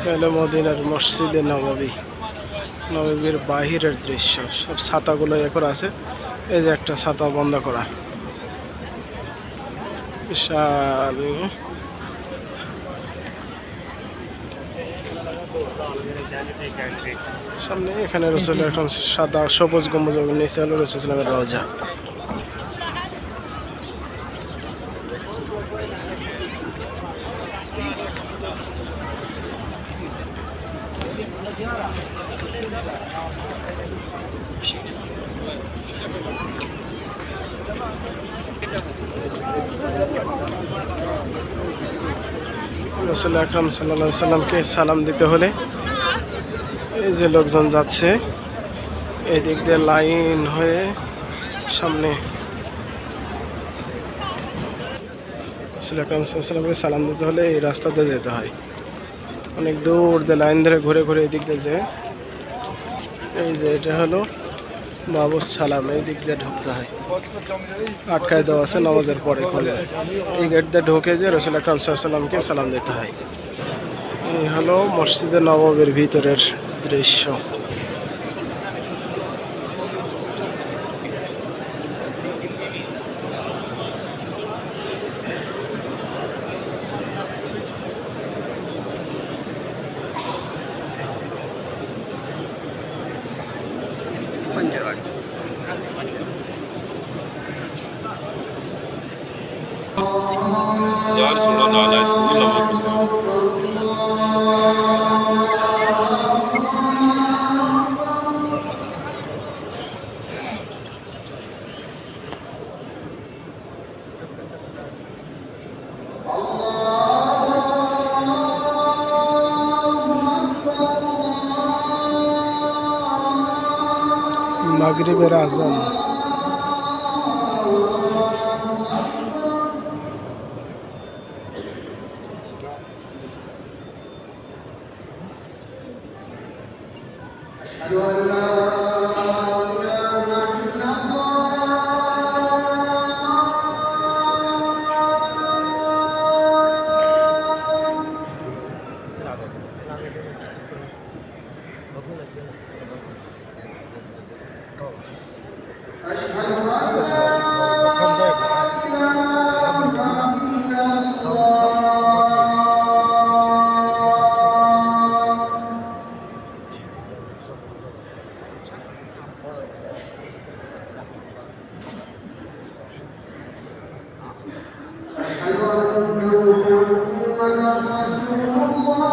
হলো মদিনার মসজিদে নববীর বাহিরের দৃশ্য। সব ছাতাগুলো এখন আছে। এই যে একটা ছাতা বন্ধ করা, বিশাল। সামনে এখানে রসুল এখন সাদা সবুজ গম্বুজ, নিচে হলো রসুল ইসলামের রওজা। রাসূল আকরাম সাল্লাল্লাহু আলাইহি সাল্লামকে সালাম দিতে হলে এই যে লোকজন যাচ্ছে, এই দিক দিয়ে লাইন হয়ে সামনে রাসূল আকরাম সাল্লাল্লাহু আলাইহি সাল্লামকে সালাম দিতে হলে এই রাস্তাতে যেতে হয়। অনেক দূর দিয়ে লাইন ধরে ঘুরে ঘুরে এই দিক দিয়ে যায়। এই যে এটা হলো বাবুস সালাম, এই দিক দিয়ে ঢুকতে হয়। আটকায় দেওয়া আছে, নামাজের পরে খুলে এই গেট দিয়ে ঢুকে যে রাসূল আকরাম সাল্লাল্লাহু আলাইহি সাল্লামকে সালাম দিতে হয়। এই হলো মসজিদে নববীর ভিতরের দৃশ্য। यार सुनो नाला स्कूल মাগরিবের আজান। أشهد أن لا إله إلا الله أشهد أن لا أشهد أن محمدًا رسول الله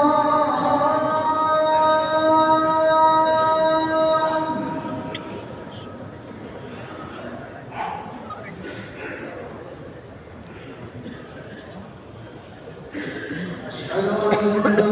أشهد أن